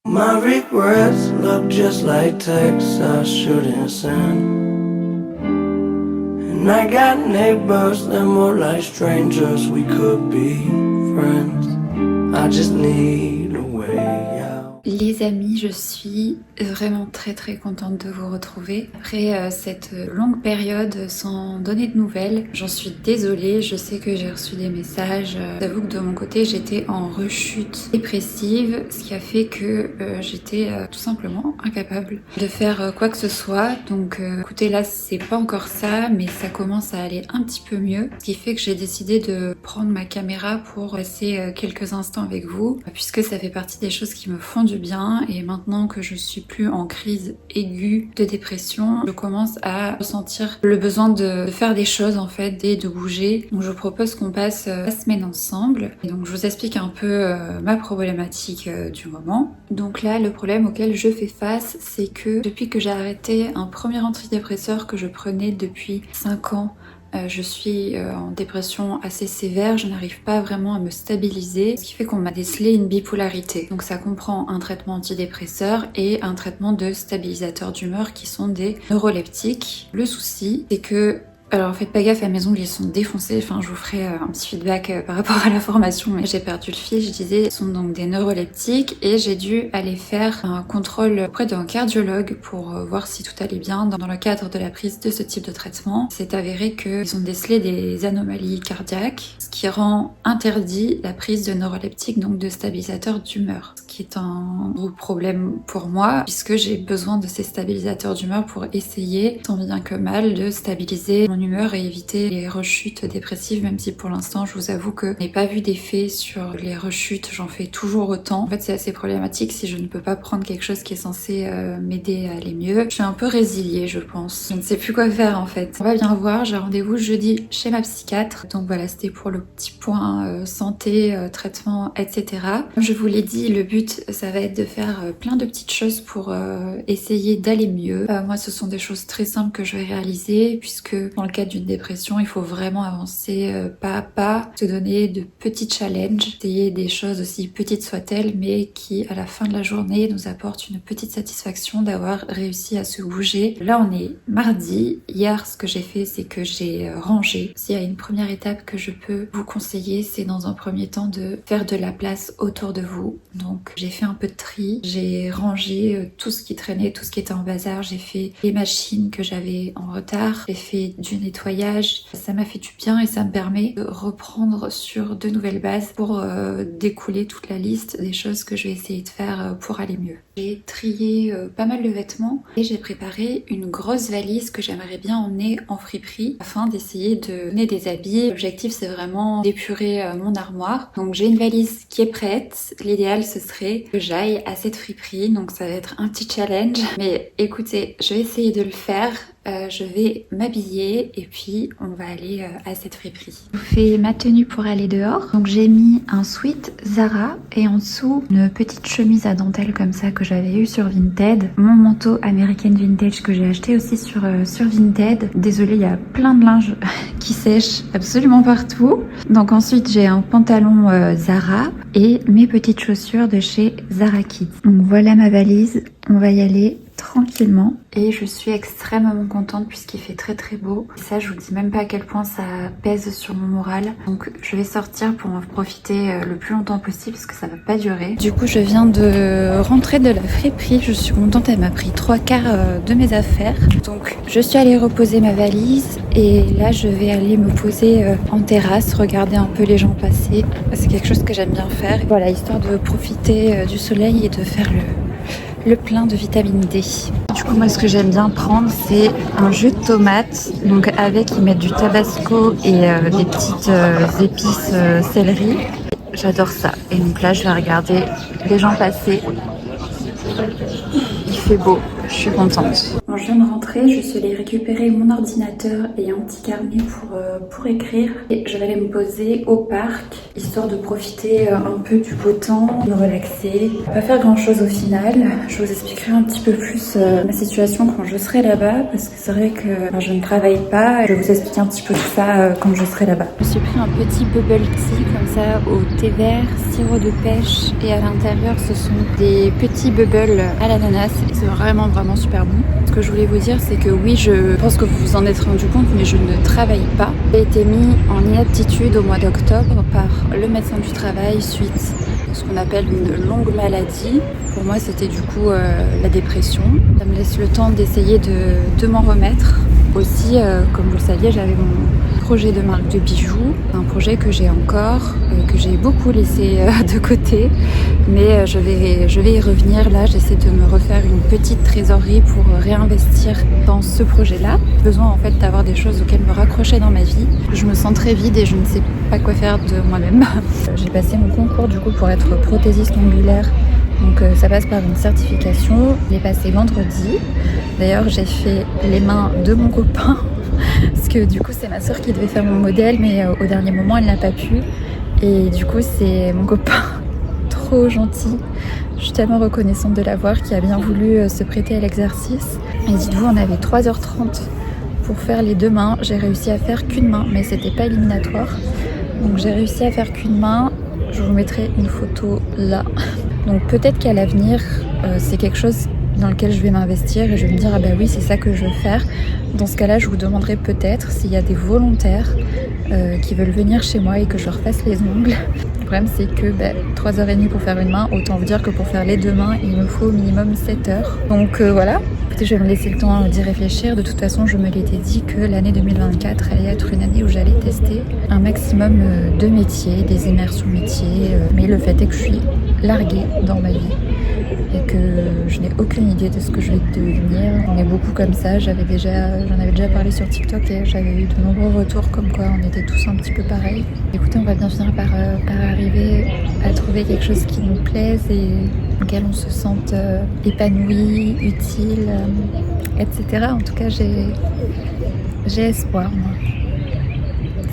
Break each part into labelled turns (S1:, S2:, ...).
S1: My regrets look just like texts I shouldn't send. And I got neighbors that more like strangers, we could be friends. I just need a way out.
S2: Les amis, je suis vraiment très contente de vous retrouver. Après cette longue période sans donner de nouvelles, j'en suis désolée, je sais que j'ai reçu des messages. J'avoue que de mon côté, j'étais en rechute dépressive, ce qui a fait que j'étais tout simplement incapable de faire quoi que ce soit. Donc écoutez, là c'est pas encore ça, mais ça commence à aller un petit peu mieux. Ce qui fait que j'ai décidé de prendre ma caméra pour passer quelques instants avec vous, puisque ça fait partie des choses qui me font du bien. Et maintenant que je suis plus en crise aiguë de dépression, je commence à ressentir le besoin de faire des choses en fait et de bouger. Donc je vous propose qu'on passe la semaine ensemble. Et donc je vous explique un peu ma problématique du moment. Donc là, le problème auquel je fais face, c'est que depuis que j'ai arrêté un premier antidépresseur que je prenais depuis 5 ans, je suis en dépression assez sévère, je n'arrive pas vraiment à me stabiliser, ce qui fait qu'on m'a décelé une bipolarité. Donc ça comprend un traitement antidépresseur et un traitement de stabilisateur d'humeur qui sont des neuroleptiques. Le souci, c'est que alors faites pas gaffe, à mes ongles ils sont défoncés, enfin je vous ferai un petit feedback par rapport à la formation, mais j'ai perdu le fil. Je disais, ce sont donc des neuroleptiques et j'ai dû aller faire un contrôle auprès d'un cardiologue pour voir si tout allait bien dans le cadre de la prise de ce type de traitement. C'est avéré qu'ils ont décelé des anomalies cardiaques, ce qui rend interdit la prise de neuroleptiques, donc de stabilisateurs d'humeur, ce qui est un gros problème pour moi puisque j'ai besoin de ces stabilisateurs d'humeur pour essayer, tant bien que mal, de stabiliser mon humeur et éviter les rechutes dépressives, même si pour l'instant je vous avoue que je n'ai pas vu d'effet sur les rechutes, j'en fais toujours autant. En fait c'est assez problématique si je ne peux pas prendre quelque chose qui est censé m'aider à aller mieux. Je suis un peu résiliée je pense, je ne sais plus quoi faire en fait. On va bien voir, j'ai rendez-vous jeudi chez ma psychiatre, donc voilà, c'était pour le petit point santé, traitement, etc. Comme je vous l'ai dit, le but ça va être de faire plein de petites choses pour essayer d'aller mieux. Moi ce sont des choses très simples que je vais réaliser puisque dans le cadre d'une dépression, il faut vraiment avancer pas à pas, se donner de petits challenges, essayer des choses aussi petites soient-elles, mais qui à la fin de la journée nous apportent une petite satisfaction d'avoir réussi à se bouger. Là on est mardi, hier ce que j'ai fait c'est que j'ai rangé. S'il y a une première étape que je peux vous conseiller, c'est dans un premier temps de faire de la place autour de vous. Donc j'ai fait un peu de tri, j'ai rangé tout ce qui traînait, tout ce qui était en bazar, j'ai fait les machines que j'avais en retard, j'ai fait du nettoyage, ça m'a fait du bien et ça me permet de reprendre sur de nouvelles bases pour découler toute la liste des choses que je vais essayer de faire pour aller mieux. J'ai trié pas mal de vêtements et j'ai préparé une grosse valise que j'aimerais bien emmener en friperie afin d'essayer de donner des habits. L'objectif c'est vraiment d'épurer mon armoire. Donc j'ai une valise qui est prête. L'idéal ce serait que j'aille à cette friperie, donc ça va être un petit challenge. Mais écoutez, je vais essayer de le faire. Je vais m'habiller et puis on va aller à cette friperie. Je vous fais ma tenue pour aller dehors. Donc j'ai mis un sweat Zara et en dessous une petite chemise à dentelle comme ça que j'avais eu sur Vinted. Mon manteau American Vintage que j'ai acheté aussi sur Vinted. Désolée, il y a plein de linge qui sèche absolument partout. Donc ensuite j'ai un pantalon Zara et mes petites chaussures de chez Zara Kids. Donc voilà ma valise, on va y aller tranquillement et je suis extrêmement contente puisqu'il fait très beau. Et ça, je vous dis même pas à quel point ça pèse sur mon moral. Donc je vais sortir pour en profiter le plus longtemps possible parce que ça va pas durer. Du coup, je viens de rentrer de la friperie. Je suis contente, elle m'a pris 3/4 de mes affaires. Donc je suis allée reposer ma valise et là je vais aller me poser en terrasse, regarder un peu les gens passer. C'est quelque chose que j'aime bien faire. Voilà, histoire de profiter du soleil et de faire le plein de vitamine D. Du coup, moi, ce que j'aime bien prendre, c'est un jus de tomate. Donc, avec, ils mettent du tabasco et des petites épices céleri. J'adore ça. Et donc là, je vais regarder les gens passer. Il fait beau. Je suis contente. Quand je viens de rentrer, je suis allée récupérer mon ordinateur et un petit carnet pour écrire. Et je vais aller me poser au parc, histoire de profiter un peu du beau temps, de me relaxer. Pas faire grand chose au final. Je vous expliquerai un petit peu plus ma situation quand je serai là-bas, parce que c'est vrai que je ne travaille pas. Je vais vous expliquer un petit peu tout ça quand je serai là-bas. Je me suis pris un petit bubble tea comme ça, au thé vert, sirop de pêche, et à l'intérieur ce sont des petits bubbles à l'ananas. C'est vraiment super bon. Ce que je voulais vous dire, c'est que oui, je pense que vous vous en êtes rendu compte, mais je ne travaille pas. J'ai été mis en inaptitude au mois d'octobre par le médecin du travail suite à ce qu'on appelle une longue maladie. Pour moi, c'était du coup la dépression. Ça me laisse le temps d'essayer de m'en remettre. Aussi, comme vous le saviez, j'avais mon projet de marque de bijoux, un projet que j'ai encore, que j'ai beaucoup laissé de côté, mais je vais y revenir. Là, j'essaie de me refaire une petite trésorerie pour réinvestir dans ce projet-là. J'ai besoin en fait d'avoir des choses auxquelles me raccrocher dans ma vie. Je me sens très vide et je ne sais pas quoi faire de moi-même. J'ai passé mon concours du coup pour être prothésiste ongulaire. Donc ça passe par une certification. Je l'ai passé vendredi. D'ailleurs, j'ai fait les mains de mon copain parce que du coup c'est ma soeur qui devait faire mon modèle, mais au dernier moment elle n'a pas pu. Et du coup c'est mon copain trop gentil. Je suis tellement reconnaissante de l'avoir, qui a bien voulu se prêter à l'exercice. Et dites-vous, on avait 3h30 pour faire les 2 mains. J'ai réussi à faire qu'une main, mais c'était pas éliminatoire. Donc j'ai réussi à faire qu'une main. Je vous mettrai une photo là. Donc peut-être qu'à l'avenir, c'est quelque chose dans lequel je vais m'investir et je vais me dire ah bah oui, c'est ça que je veux faire. Dans ce cas-là, je vous demanderai peut-être s'il y a des volontaires qui veulent venir chez moi et que je leur fasse les ongles. Le problème c'est que 3h30 pour faire une main, autant vous dire que pour faire les 2 mains, il me faut au minimum 7 heures. Donc voilà. Je vais me laisser le temps d'y réfléchir. De toute façon, je me l'étais dit que l'année 2024 allait être une année où j'allais tester un maximum de métiers, des immersions métiers. Mais le fait est que je suis larguée dans ma vie et que je n'ai aucune idée de ce que je vais devenir. On est beaucoup comme ça. J'en avais déjà parlé sur TikTok et j'avais eu de nombreux retours comme quoi on était tous un petit peu pareils. Écoutez, on va bien finir par arriver à trouver quelque chose qui nous plaise et auquel on se sente épanoui, utile, etc. En tout cas, j'ai espoir, moi.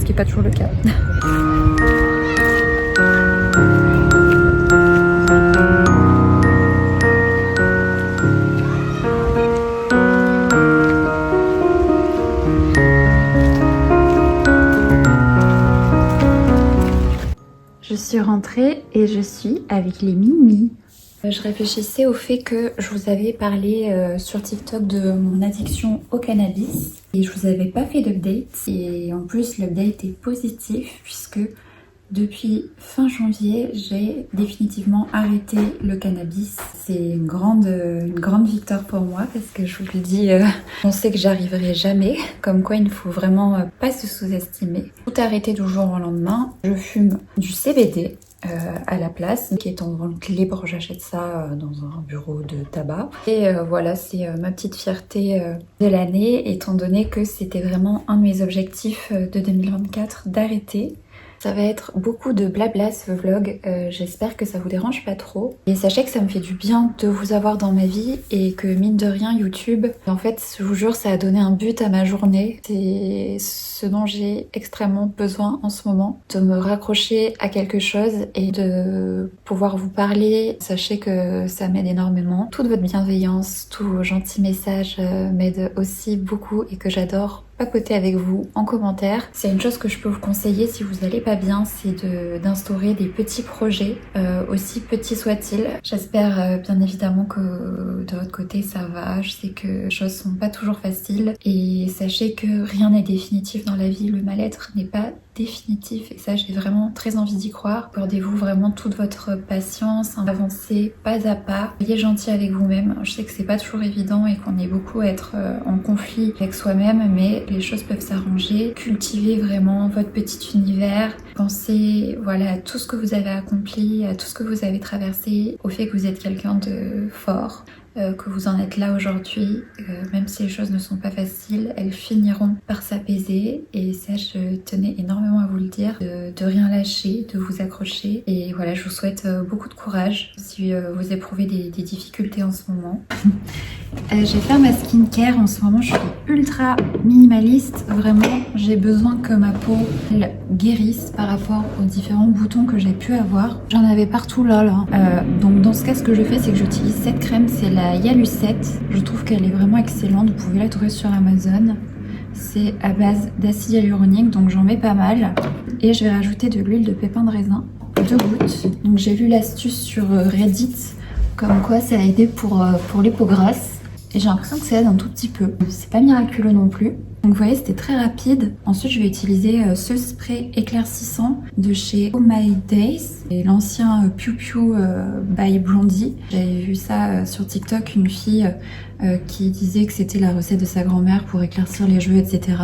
S2: Ce qui n'est pas toujours le cas. Je suis rentrée et je suis avec les Mimi. Je réfléchissais au fait que je vous avais parlé sur TikTok de mon addiction au cannabis et je vous avais pas fait d'update, et en plus l'update est positif puisque depuis fin janvier j'ai définitivement arrêté le cannabis. C'est une grande victoire pour moi parce que je vous le dis, on sait que j'arriverai jamais, comme quoi il ne faut vraiment pas se sous-estimer. Tout arrêté du jour au lendemain. Je fume du CBD à la place, qui est en vente libre. J'achète ça dans un bureau de tabac. Et voilà, c'est ma petite fierté de l'année, étant donné que c'était vraiment un de mes objectifs de 2024 d'arrêter. Ça va être beaucoup de blabla ce vlog, j'espère que ça vous dérange pas trop. Et sachez que ça me fait du bien de vous avoir dans ma vie et que mine de rien YouTube, en fait je vous jure ça a donné un but à ma journée. C'est ce dont j'ai extrêmement besoin en ce moment, de me raccrocher à quelque chose et de pouvoir vous parler. Sachez que ça m'aide énormément. Toute votre bienveillance, tous vos gentils messages m'aident aussi beaucoup et que j'adore papoter avec vous en commentaire. C'est une chose que je peux vous conseiller si vous n'allez pas bien, c'est d'instaurer des petits projets, aussi petits soient-ils. J'espère bien évidemment que de votre côté ça va. Je sais que les choses sont pas toujours faciles et sachez que rien n'est définitif dans la vie. Le mal-être n'est pas définitif et ça j'ai vraiment très envie d'y croire. Accordez-vous vraiment toute votre patience, avancez pas à pas, soyez gentil avec vous-même. Je sais que c'est pas toujours évident et qu'on est beaucoup à être en conflit avec soi-même, mais les choses peuvent s'arranger. Cultivez vraiment votre petit univers, pensez voilà à tout ce que vous avez accompli, à tout ce que vous avez traversé, au fait que vous êtes quelqu'un de fort, que vous en êtes là aujourd'hui, même si les choses ne sont pas faciles, elles finiront par s'apaiser et ça je tenais énormément énormément à vous le dire, de rien lâcher, de vous accrocher. Et voilà, je vous souhaite beaucoup de courage si vous éprouvez des difficultés en ce moment. Je vais faire ma skincare. En ce moment, je suis ultra minimaliste. Vraiment, j'ai besoin que ma peau elle, guérisse par rapport aux différents boutons que j'ai pu avoir. J'en avais partout là. Donc dans ce cas, ce que je fais, c'est que j'utilise cette crème. C'est la Yalu 7. Je trouve qu'elle est vraiment excellente. Vous pouvez la trouver sur Amazon. C'est à base d'acide hyaluronique, donc j'en mets pas mal. Et je vais rajouter de l'huile de pépin de raisin, 2 gouttes. Donc j'ai vu l'astuce sur Reddit, comme quoi ça a aidé pour les peaux grasses. Et j'ai l'impression que ça aide un tout petit peu. C'est pas miraculeux non plus. Donc vous voyez, c'était très rapide. Ensuite, je vais utiliser ce spray éclaircissant de chez Oh My Days. Et l'ancien Piu Piu by Blondie. J'avais vu ça sur TikTok, une fille qui disait que c'était la recette de sa grand-mère pour éclaircir les cheveux, etc.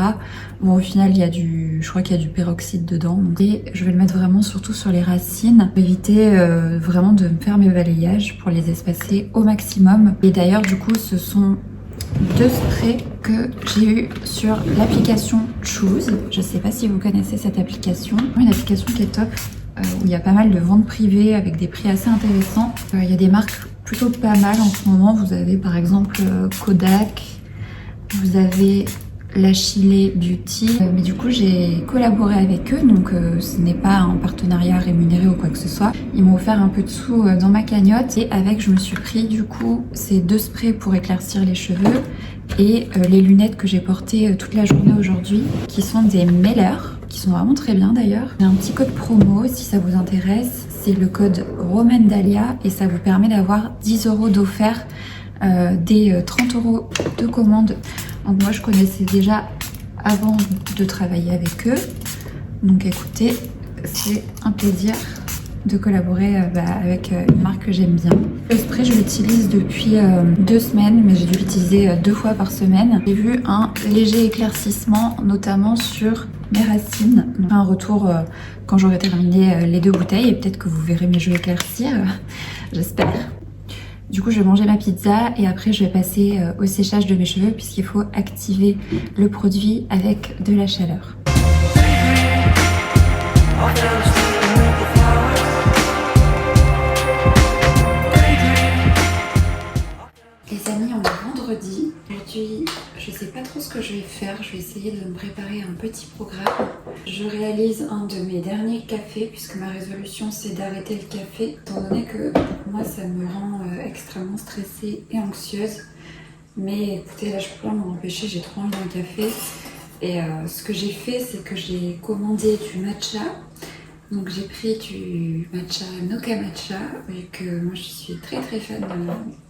S2: Bon, au final, je crois qu'il y a du peroxyde dedans. Et je vais le mettre vraiment surtout sur les racines pour éviter vraiment de me faire mes balayages pour les espacer au maximum. Et d'ailleurs, du coup, ce sont 2 sprays que j'ai eu sur l'application Choose. Je sais pas si vous connaissez cette application. Une application qui est top, où il y a pas mal de ventes privées avec des prix assez intéressants. Il y a des marques plutôt pas mal en ce moment. Vous avez par exemple Kodak, vous avez la Chile Beauty, mais du coup j'ai collaboré avec eux, donc ce n'est pas un partenariat rémunéré ou quoi que ce soit. Ils m'ont offert un peu de sous dans ma cagnotte et avec je me suis pris du coup ces 2 sprays pour éclaircir les cheveux et les lunettes que j'ai portées toute la journée aujourd'hui, qui sont des Meller, qui sont vraiment très bien d'ailleurs. J'ai un petit code promo si ça vous intéresse, c'est le code Romandalia et ça vous permet d'avoir 10 € d'offert des 30 € de commande. Donc moi je connaissais déjà avant de travailler avec eux. Donc écoutez, c'est un plaisir de collaborer avec une marque que j'aime bien. Le spray je l'utilise depuis 2 semaines, mais j'ai dû l'utiliser 2 fois par semaine. J'ai vu un léger éclaircissement, notamment sur mes racines. Donc, un retour quand j'aurai terminé les 2 bouteilles et peut-être que vous verrez mes cheveux éclaircir, j'espère. Du coup, je vais manger ma pizza et après, je vais passer au séchage de mes cheveux puisqu'il faut activer le produit avec de la chaleur. Les amis, on est vendredi. Aujourd'hui, je sais pas trop ce que je vais faire. Je vais essayer de me préparer un petit programme. Je réalise un de mes derniers cafés puisque ma résolution c'est d'arrêter le café étant donné que moi ça me rend extrêmement stressée et anxieuse. Mais écoutez, là je peux pas m'en empêcher, j'ai trop envie d'un café. Et ce que j'ai fait, c'est que j'ai commandé du matcha. Donc j'ai pris du matcha Noka Matcha, vu que moi je suis très très fan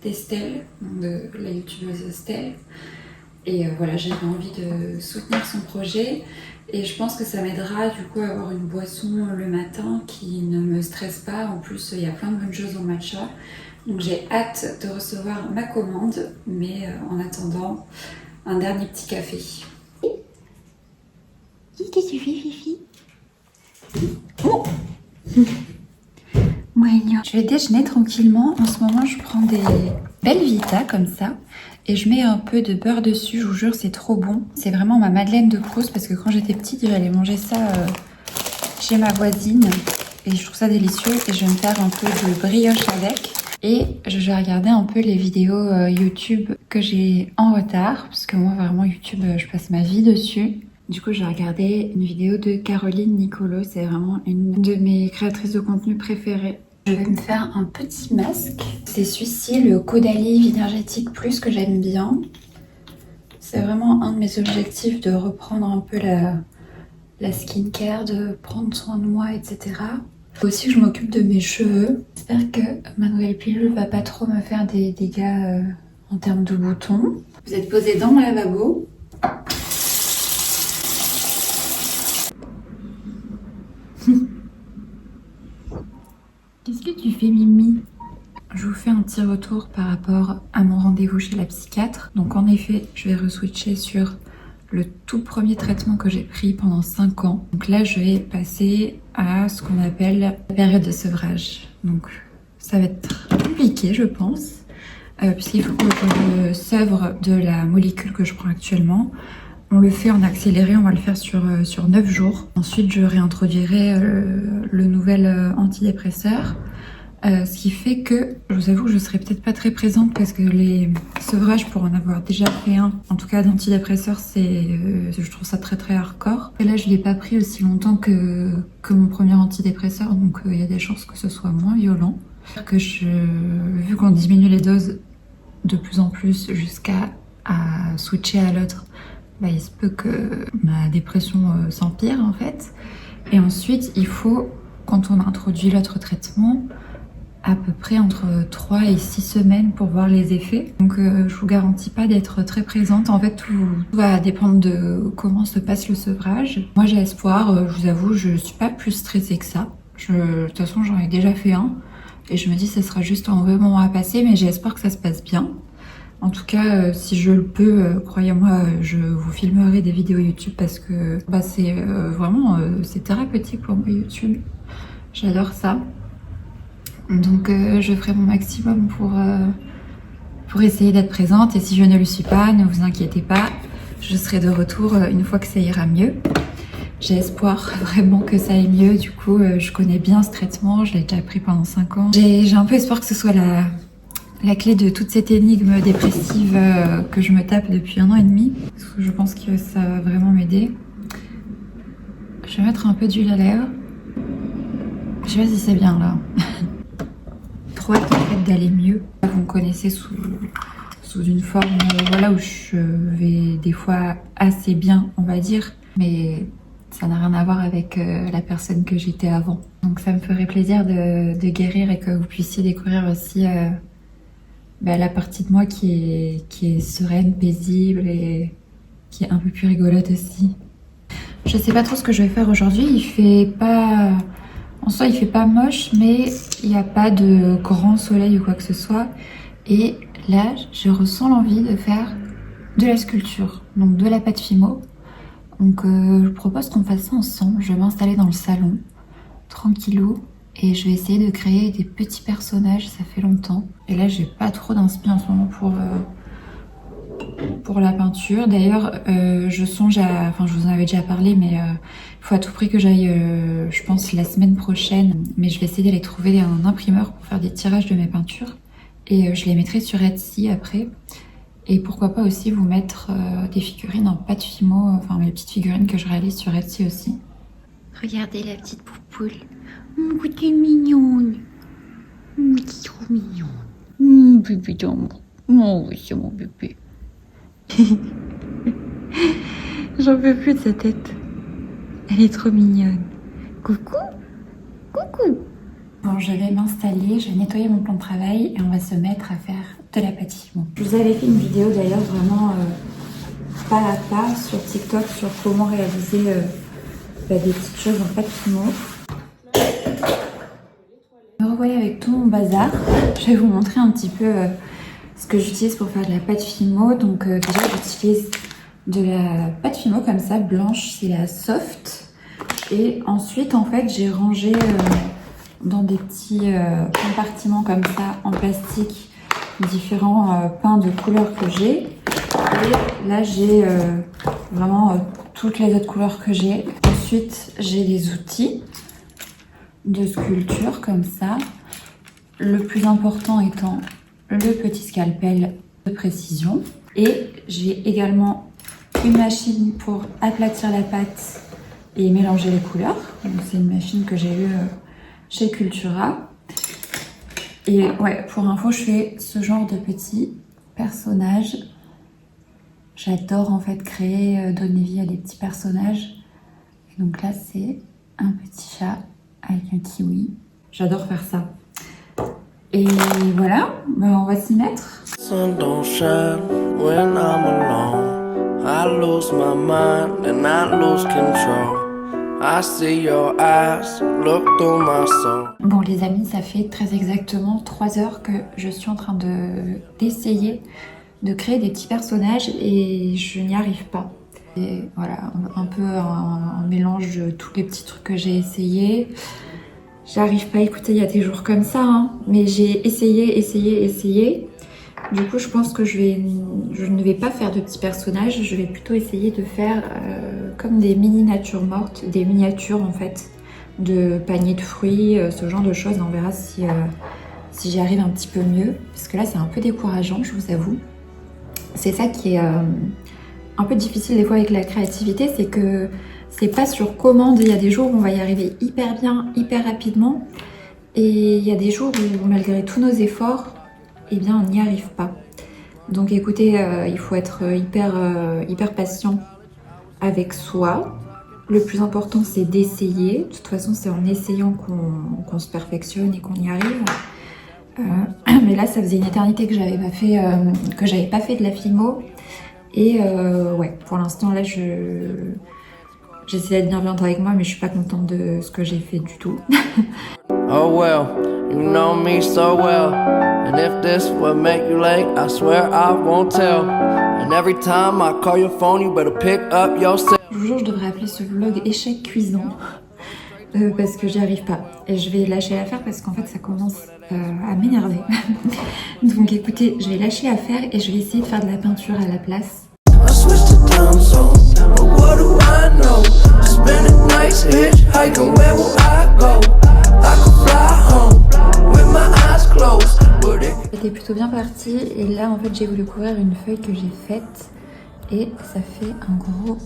S2: d'Estelle, de la youtubeuse Estelle. Et voilà, j'avais envie de soutenir son projet. Et je pense que ça m'aidera du coup à avoir une boisson le matin qui ne me stresse pas. En plus, il y a plein de bonnes choses dans le matcha. Donc j'ai hâte de recevoir ma commande. Mais en attendant, un dernier petit café. Qu'est-ce que tu fais, Fifi? Oh Moignon. Je vais déjeuner tranquillement. En ce moment, je prends des Belvita comme ça. Et je mets un peu de beurre dessus. Je vous jure, c'est trop bon. C'est vraiment ma Madeleine de Proust parce que quand j'étais petite, j'allais manger ça chez ma voisine. Et je trouve ça délicieux. Et je vais me faire un peu de brioche avec. Et je vais regarder un peu les vidéos YouTube que j'ai en retard. Parce que moi, vraiment, YouTube, je passe ma vie dessus. Du coup, j'ai regardé une vidéo de Caroline Nicolo. C'est vraiment une de mes créatrices de contenu préférées. Je vais me faire un petit masque. C'est celui-ci, le Caudalie Énergétique Plus, que j'aime bien. C'est vraiment un de mes objectifs de reprendre un peu la skincare, de prendre soin de moi, etc. Faut aussi que je m'occupe de mes cheveux. J'espère que ma nouvelle pilule va pas trop me faire des dégâts en termes de boutons. Vous êtes posé dans mon lavabo. Qu'est-ce que tu fais, Mimi? Je vous fais un petit retour par rapport à mon rendez-vous chez la psychiatre. Donc en effet, je vais re-switcher sur le tout premier traitement que j'ai pris pendant 5 ans. Donc là, je vais passer à ce qu'on appelle la période de sevrage. Donc ça va être compliqué, je pense, puisqu'il faut que je sevre de la molécule que je prends actuellement. On le fait en accéléré, on va le faire sur 9 jours. Ensuite, je réintroduirai le nouvel antidépresseur. Ce qui fait que, je vous avoue que je serai peut-être pas très présente parce que les sevrages, pour en avoir déjà fait un, en tout cas d'antidépresseur, je trouve ça très très hardcore. Et là, je l'ai pas pris aussi longtemps que mon premier antidépresseur, donc il y a des chances que ce soit moins violent. Vu qu'on diminue les doses de plus en plus jusqu'à switcher à l'autre, bah, il se peut que ma dépression s'empire en fait. Et ensuite, il faut, quand on introduit l'autre traitement, à peu près entre 3 et 6 semaines pour voir les effets. Donc je vous garantis pas d'être très présente. En fait, tout va dépendre de comment se passe le sevrage. Moi j'ai espoir, je vous avoue, je suis pas plus stressée que ça. De toute façon, j'en ai déjà fait un. Et je me dis que ce sera juste un vrai moment à passer, mais j'ai espoir que ça se passe bien. En tout cas, si je le peux, croyez-moi, je vous filmerai des vidéos YouTube parce que bah, c'est vraiment c'est thérapeutique pour moi YouTube. J'adore ça. Donc je ferai mon maximum pour essayer d'être présente. Et si je ne le suis pas, ne vous inquiétez pas, je serai de retour une fois que ça ira mieux. J'ai espoir vraiment que ça aille mieux. Du coup, je connais bien ce traitement, je l'ai déjà pris pendant 5 ans. J'ai un peu espoir que ce soit la clé de toute cette énigme dépressive que je me tape depuis 1 an et demi. Parce que je pense que ça va vraiment m'aider. Je vais mettre un peu d'huile à lèvres. Je sais pas si c'est bien là. Trop hâte en fait d'aller mieux. Vous me connaissez sous une forme voilà, où je vais des fois assez bien, on va dire. Mais ça n'a rien à voir avec la personne que j'étais avant. Donc ça me ferait plaisir de guérir et que vous puissiez découvrir aussi la partie de moi qui est sereine, paisible et qui est un peu plus rigolote aussi. Je sais pas trop ce que je vais faire aujourd'hui. En soi, il fait pas moche, mais il n'y a pas de grand soleil ou quoi que ce soit. Et là, je ressens l'envie de faire de la sculpture, donc de la pâte Fimo. Donc je propose qu'on fasse ça ensemble. Je vais m'installer dans le salon, tranquillou, et je vais essayer de créer des petits personnages, ça fait longtemps. Et là, j'ai pas trop d'inspi en ce moment pour la peinture. D'ailleurs, je songe à... Enfin, je vous en avais déjà parlé, mais il faut à tout prix que j'aille, je pense, la semaine prochaine. Mais je vais essayer d'aller trouver un imprimeur pour faire des tirages de mes peintures. Et je les mettrai sur Etsy après. Et pourquoi pas aussi vous mettre des figurines en pâte Fimo, enfin mes petites figurines que je réalise sur Etsy aussi. Regardez la petite poupoule. Oh, t'es mignonne. Oh, t'es trop mignonne. Bébé d'amour. Oh, oui, c'est mon bébé. J'en peux plus de sa tête. Elle est trop mignonne. Coucou. Coucou. Bon, je vais m'installer, je vais nettoyer mon plan de travail et on va se mettre à faire de la pâte Fimo. Je vous avais fait une vidéo d'ailleurs vraiment pas à pas sur TikTok sur comment réaliser des petites choses en pâte Fimo. Me revoilà avec tout mon bazar. Je vais vous montrer un petit peu ce que j'utilise pour faire de la pâte Fimo. Donc déjà j'utilise de la pâte Fimo comme ça, blanche, c'est la soft. Et ensuite en fait j'ai rangé dans des petits compartiments comme ça en plastique différents peints de couleurs que j'ai. Et là j'ai vraiment toutes les autres couleurs que j'ai. Ensuite j'ai des outils de sculpture comme ça. Le plus important étant le petit scalpel de précision. Et j'ai également une machine pour aplatir la pâte et mélanger les couleurs. C'est une machine que j'ai eue chez Cultura. Et ouais, pour info, je fais ce genre de petits personnages. J'adore en fait créer, donner vie à des petits personnages. Et donc là, c'est un petit chat avec un kiwi. J'adore faire ça. Et voilà, on va s'y mettre.
S1: Sun don't shine when I'm alone. I lose my mind and I lose control. I see your eyes look through my soul.
S2: Bon les amis, ça fait très exactement 3 heures que je suis en train d'essayer de créer des petits personnages et je n'y arrive pas. Et voilà, un peu un mélange de tous les petits trucs que j'ai essayé. J'arrive pas, écoutez, il y a des jours comme ça, hein, mais j'ai essayé. Du coup, je pense que je ne vais pas faire de petits personnages, je vais plutôt essayer de faire comme des mini natures mortes, des miniatures en fait, de paniers de fruits, ce genre de choses. On verra si j'y arrive un petit peu mieux, parce que là c'est un peu décourageant, je vous avoue. C'est ça qui est un peu difficile des fois avec la créativité, c'est que c'est pas sur commande. Il y a des jours où on va y arriver hyper bien, hyper rapidement, et il y a des jours où malgré tous nos efforts, eh bien on n'y arrive pas. Donc écoutez, il faut être hyper patient avec soi. Le plus important c'est d'essayer. De toute façon c'est en essayant qu'on se perfectionne et qu'on y arrive. Mais là ça faisait une éternité que j'avais pas fait de la filmo. Et ouais, pour l'instant là j'essaie d'être bienveillante avec moi, mais je suis pas contente de ce que j'ai fait du tout.
S1: Oh well, you know me so well. And if this will make you late, I swear I won't tell. And every time I call your phone, you better pick up your cell.
S2: Je vous jure, je devrais appeler ce vlog échec cuisant. Parce que j'y arrive pas. Et je vais lâcher l'affaire parce qu'en fait ça commence à m'énerver. Donc écoutez, je vais lâcher l'affaire et je vais essayer de faire de la peinture à la place.
S1: I switched to time zone, but what do I know? Spending nights hitchhiking, where will I go? I could fly home with my eyes closed, but it...
S2: C'était plutôt bien parti et là en fait j'ai voulu couvrir une feuille que j'ai faite et ça fait un gros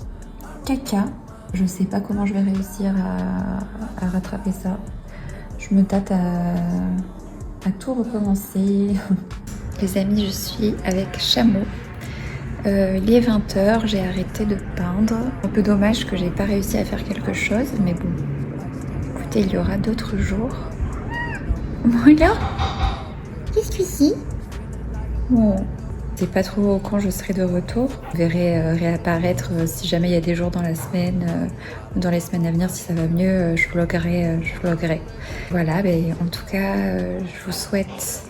S2: caca. Je sais pas comment je vais réussir à rattraper ça. Je me tâte à tout recommencer. Les amis, je suis avec Chameau. Il est 20h, j'ai arrêté de peindre. Un peu dommage que j'ai pas réussi à faire quelque chose, mais bon. Écoutez, il y aura d'autres jours. Voilà. Qu'est-ce que c'est? Bon. Je sais pas trop quand je serai de retour. Je verrai réapparaître si jamais il y a des jours dans la semaine, dans les semaines à venir, si ça va mieux, je vloggerai. Voilà, ben, en tout cas, je vous souhaite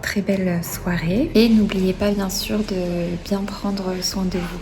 S2: très belle soirée. Et n'oubliez pas bien sûr de bien prendre soin de vous.